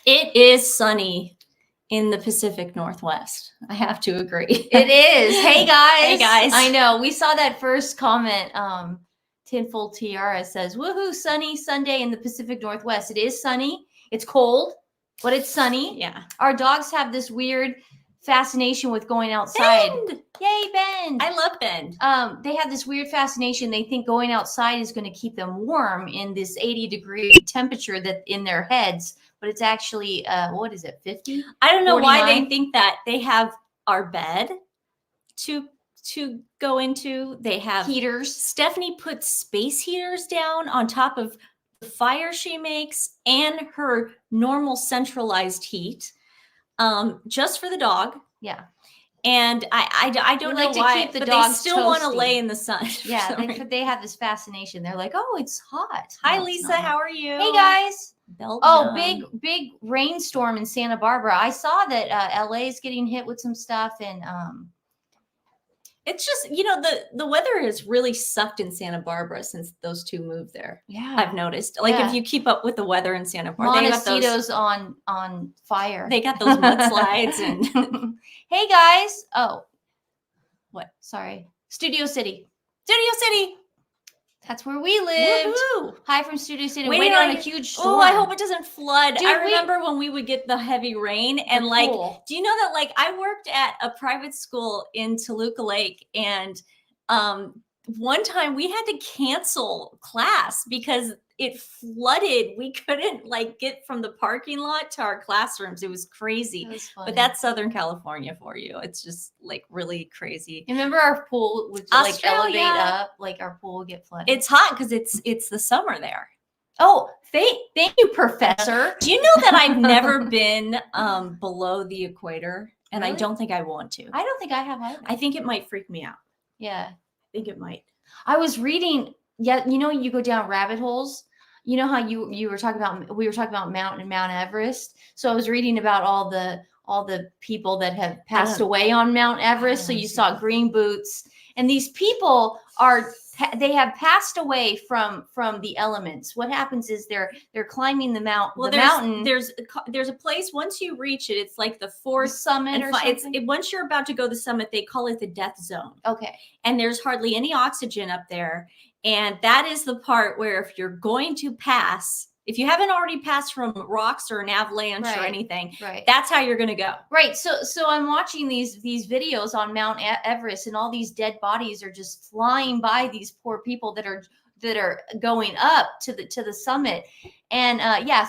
It is sunny in the Pacific Northwest. I have to agree. It is. Hey guys. Hey guys. I know. We saw that first comment. Tinfoil Tiara says, "Woohoo! Sunny Sunday in the Pacific Northwest. It is sunny. It's cold, but it's sunny. Yeah. Our dogs have this weird fascination with going outside. Bend. Yay, Bend! I love Bend. They have this weird fascination. They think going outside is going to keep them warm in this 80-degree temperature that in their heads, but it's actually what is it, 50? I don't know 49? why they think that. They have our bed to go into. They have Heaters. Stephanie puts space heaters down on top of the fire she makes and her normal centralized heat, just for the dog. Yeah. And I don't know like to why, keep the but dogs they still want to toasty. lay in the sun. Yeah, they have this fascination. They're like, oh, it's hot. Hi, No, it's Lisa. not. How are you? Hey, guys. Belgium. Oh, big rainstorm in Santa Barbara. I saw that LA is getting hit with some stuff, and it's just, the weather has really sucked in Santa Barbara since those two moved there. yeah, I've noticed. Like, Yeah. if you keep up with the weather in Santa Barbara, Montecito's on fire. they got those mudslides and Hey guys. Oh, what? Sorry. Studio City. Studio City. That's where we lived. Woohoo! Hi from Studio City. Waiting Waiting on on a huge storm. Oh, I hope it doesn't flood. Dude, I remember when we would get the heavy rain and cool. do you know that I worked at a private school in Toluca Lake, and one time we had to cancel class because it flooded. We couldn't get from the parking lot to our classrooms. It was crazy. That was funny. But that's Southern California for you. It's just really crazy. You remember our pool would elevate up, our pool would get flooded. It's hot because it's the summer there. Oh, thank you, Professor. Do you know that I've never been below the equator, and Really? I don't think I want to. I don't think I have either. I think it might freak me out. Yeah. I think it might. I was reading, you go down rabbit holes. You know how we were talking about Mount Everest. So I was reading about all the people that have passed away on Mount Everest. So you saw green boots, and these people they have passed away from the elements. What happens is they're climbing the mountain. Well, mountain. There's a place, once you reach it, it's like the fourth summit or something. Once you're about to go to the summit, they call it the death zone. Okay. And there's hardly any oxygen up there. And that is the part where if you're going to pass, if you haven't already passed from rocks or an avalanche or anything, that's how you're going to go. Right. So I'm watching these videos on Mount Everest, and all these dead bodies are just flying by these poor people that are going up to the summit. And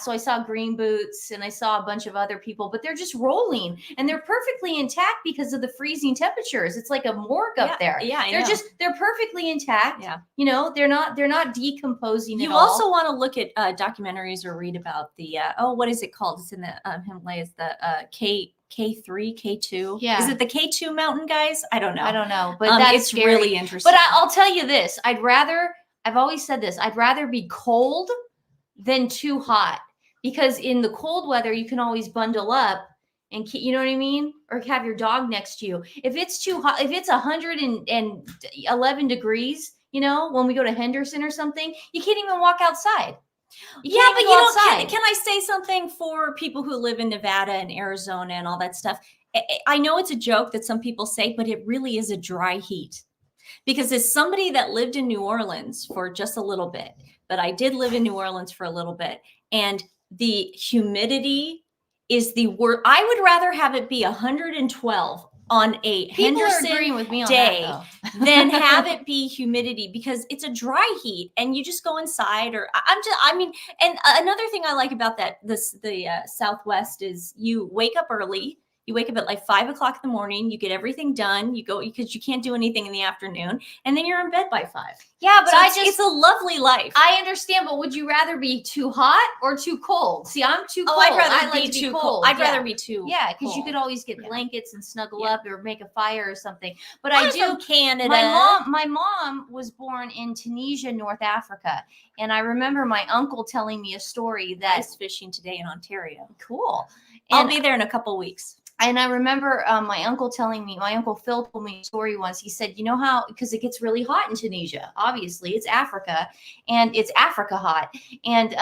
so I saw green boots, and I saw a bunch of other people, but they're just rolling, and they're perfectly intact because of the freezing temperatures. It's like a morgue up there. Yeah, they're perfectly intact. Yeah. They're not decomposing you at all. Also want to look at documentaries or read about the what is it called? It's in the Himalayas, the K3, K2. Yeah. Is it the K2 mountain, guys? I don't know. But that's it's scary. really interesting. But I'll tell you this, I've always said this, I'd rather be cold than too hot, because in the cold weather, you can always bundle up and keep, you know what I mean? Or have your dog next to you. If it's too hot, if it's 111 degrees, when we go to Henderson or something, you can't even walk outside. Can I say something for people who live in Nevada and Arizona and all that stuff? I know it's a joke that some people say, but it really is a dry heat. Because as somebody that lived in New Orleans for just a little bit, but I did live in New Orleans for a little bit, and the humidity is the worst. I would rather have it be 112 on a Henderson with me on day that, than have it be humidity, because it's a dry heat and you just go inside. Or and another thing I like about the Southwest is you wake up early. You wake up at 5 o'clock in the morning. You get everything done. You go because you can't do anything in the afternoon, and then you're in bed by 5. Yeah, but it's a lovely life. I understand, but would you rather be too hot or too cold? See, I'm too cold. I'd rather be too cold. I'd rather be too. Yeah, because you could always get blankets and snuggle up or make a fire or something. But I'm from Canada. My mom was born in Tunisia, North Africa, and I remember my uncle telling me a story that ice fishing today in Ontario. Cool. I'll be there in a couple weeks. And I remember my uncle Phil told me a story once. He said, because it gets really hot in Tunisia. Obviously, it's Africa, and it's Africa hot. And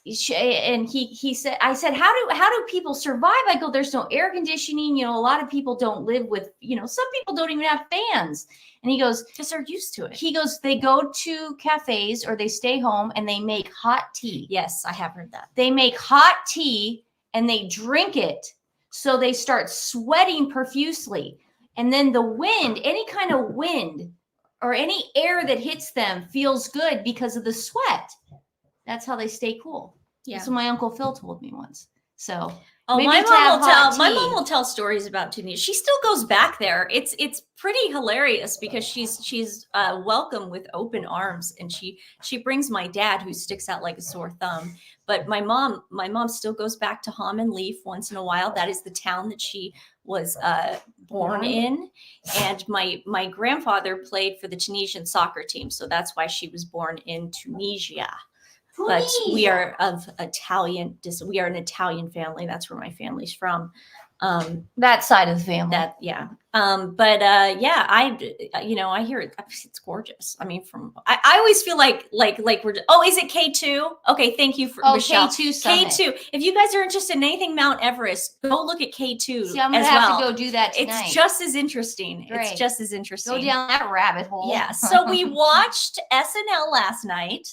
and he said, I said, how do people survive? I go, there's no air conditioning. You know, a lot of people don't live with, you know, some people don't even have fans. And he goes, because they're used to it. He goes, they go to cafes or they stay home and they make hot tea. Yes, I have heard that. They make hot tea and they drink it. So they start sweating profusely. And then the wind, any kind of wind or any air that hits them feels good because of the sweat. That's how they stay cool. Yeah. That's what my Uncle Phil told me once. So my mom will tell stories about Tunisia. She still goes back there. It's pretty hilarious because she's welcome with open arms, and she brings my dad, who sticks out like a sore thumb. But my mom still goes back to Ham and Leaf once in a while. That is the town that she was born in, and my grandfather played for the Tunisian soccer team, so that's why she was born in Tunisia. But we are of Italian. We are an Italian family. That's where my family's from. That side of the family. I hear it. It's gorgeous. I mean, I always feel like we're. Oh, is it K2? Okay, thank you for Michelle. K2 Summit. K2. If you guys are interested in anything Mount Everest, go look at K2. See, I'm gonna have to go do that tonight. It's just as interesting. Great. It's just as interesting. Go down that rabbit hole. Yeah. So we watched SNL last night.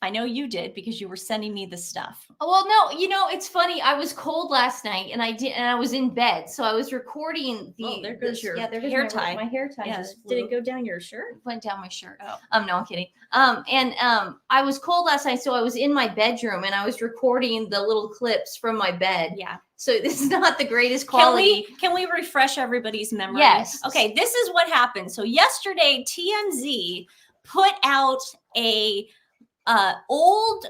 I know you did because you were sending me the stuff. Well, no, you know, it's funny. I was cold last night and I was in bed. So I was recording there goes your hair tie. My hair tie. Yeah. Did it go down your shirt? It went down my shirt. Oh. No, I'm kidding. I was cold last night. So I was in my bedroom and I was recording the little clips from my bed. Yeah. So this is not the greatest quality. Can we refresh everybody's memory? Yes. Okay. This is what happened. So yesterday, TMZ put out a old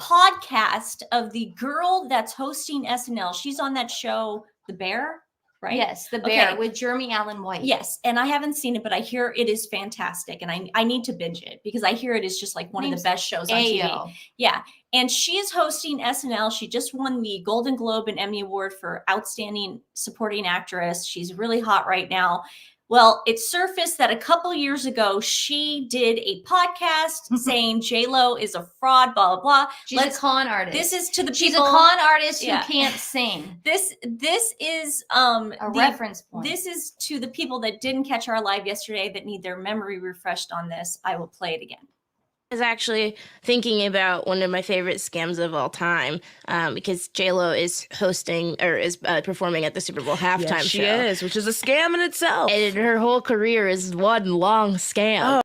podcast of the girl that's hosting SNL. She's on that show, The Bear, right? Yes, The Bear with Jeremy Allen White. Yes, and I haven't seen it, but I hear it is fantastic, and I need to binge it because I hear it is just like one of the best shows on TV. Yeah, and she is hosting SNL. She just won the Golden Globe and Emmy Award for Outstanding Supporting Actress. She's really hot right now. Well, it surfaced that a couple years ago, she did a podcast saying J-Lo is a fraud, blah, blah, blah. She's a con artist. This is to the She's people. She's a con artist who can't sing. This is a reference point. This is to the people that didn't catch our live yesterday that need their memory refreshed on this. I will play it again. I was actually thinking about one of my favorite scams of all time because J-Lo is hosting or is performing at the Super Bowl halftime show. She is, which is a scam in itself. And her whole career is one long scam.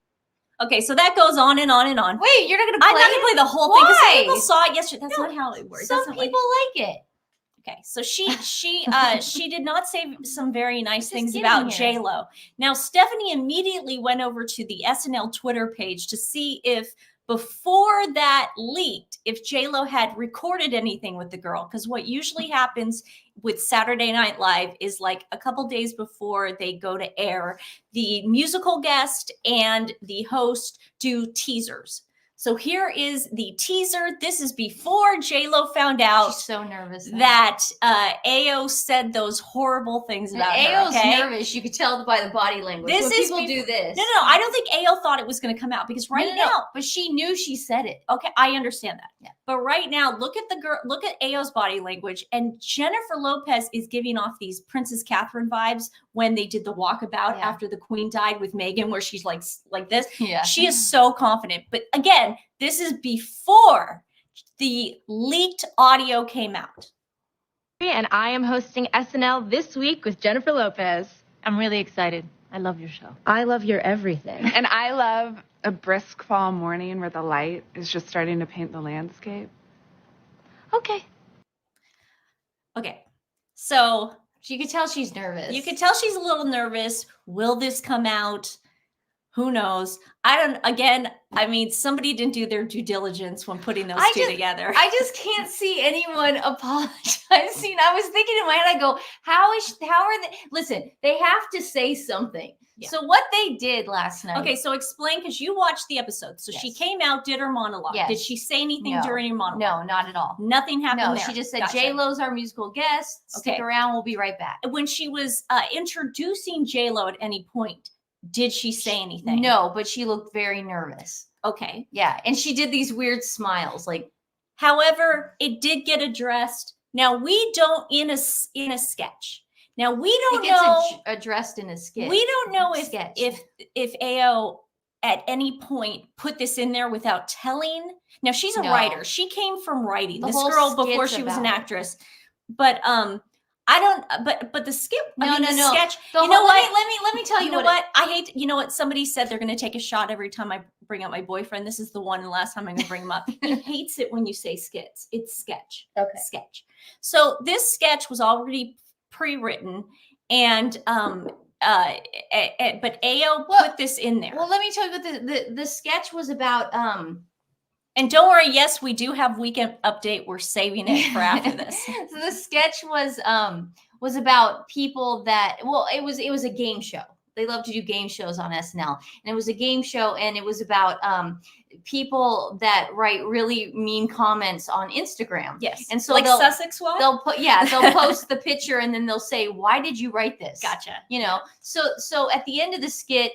Oh. Okay, so that goes on and on and on. Wait, you're not going to play I'm not going to play the whole thing because some people saw it yesterday. That's not how it works. Some people like it. Okay, so she did not say some very nice things about J-Lo. Now, Stephanie immediately went over to the SNL Twitter page to see if before that leaked, if J-Lo had recorded anything with the girl. Because what usually happens with Saturday Night Live is like a couple days before they go to air, the musical guest and the host do teasers. So here is the teaser. This is before J-Lo found out. She's so nervous that Ayo said those horrible things about her. Ayo's nervous. You could tell by the body language. When people do this. No. I don't think Ayo thought it was going to come out because now. But she knew she said it. Okay, I understand that. Yeah. But right now, look at the girl. Look at Ayo's body language, and Jennifer Lopez is giving off these Princess Catherine vibes when they did the walkabout after the Queen died with Meghan, where she's like this. Yeah. She is so confident. But again, this is before the leaked audio came out. And I am hosting SNL this week with Jennifer Lopez. I'm really excited. I love your show. I love your everything. And I love a brisk fall morning where the light is just starting to paint the landscape. Okay. So you could tell she's nervous. You could tell she's a little nervous. Will this come out? Who knows? I mean, somebody didn't do their due diligence when putting those two together. I just can't see anyone apologizing. I was thinking in my head, I go, how are they? Listen, they have to say something. Yeah. So what they did last night. Okay, so explain, because you watched the episode. So she came out, did her monologue. Yes. Did she say anything during her monologue? No, not at all. Nothing happened there. She just said, J-Lo's our musical guest. Stick around. We'll be right back. When she was introducing J-Lo at any point, did she say anything? No, but she looked very nervous. Okay. Yeah. And she did these weird smiles, like However, it did get addressed. Now we don't in a sketch. Now we don't know addressed in a skit. We don't know sketch. if AO at any point put this in there without telling. Now she's a writer. She came from writing. This girl before she was an actress. But I don't. But the skit. No. Sketch. You know what? Let me tell you. You know what? I hate. You know what? Somebody said they're going to take a shot every time I bring up my boyfriend. This is the one. And last time I'm going to bring him up. He hates it when you say skits. It's sketch. Okay. Sketch. So this sketch was already pre-written, and but AO put this in there. Well, let me tell you what the sketch was about. And don't worry, yes, we do have weekend update. We're saving it for after this. So the sketch was about people that, well, it was a game show. They love to do game shows on SNL, and it was a game show, and it was about people that write really mean comments on Instagram. Yes, and so like Sussex Wife. They'll post the picture, and then they'll say, "Why did you write this?" Gotcha. You know, so at the end of the skit,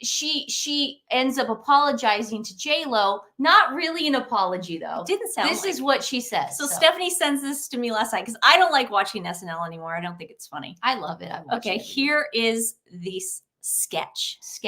she ends up apologizing to J-Lo. Not really an apology though. It didn't sound. This is what she says. So Stephanie sends this to me last night because I don't like watching SNL anymore. I don't think it's funny. I love it. Okay, here is the sketch.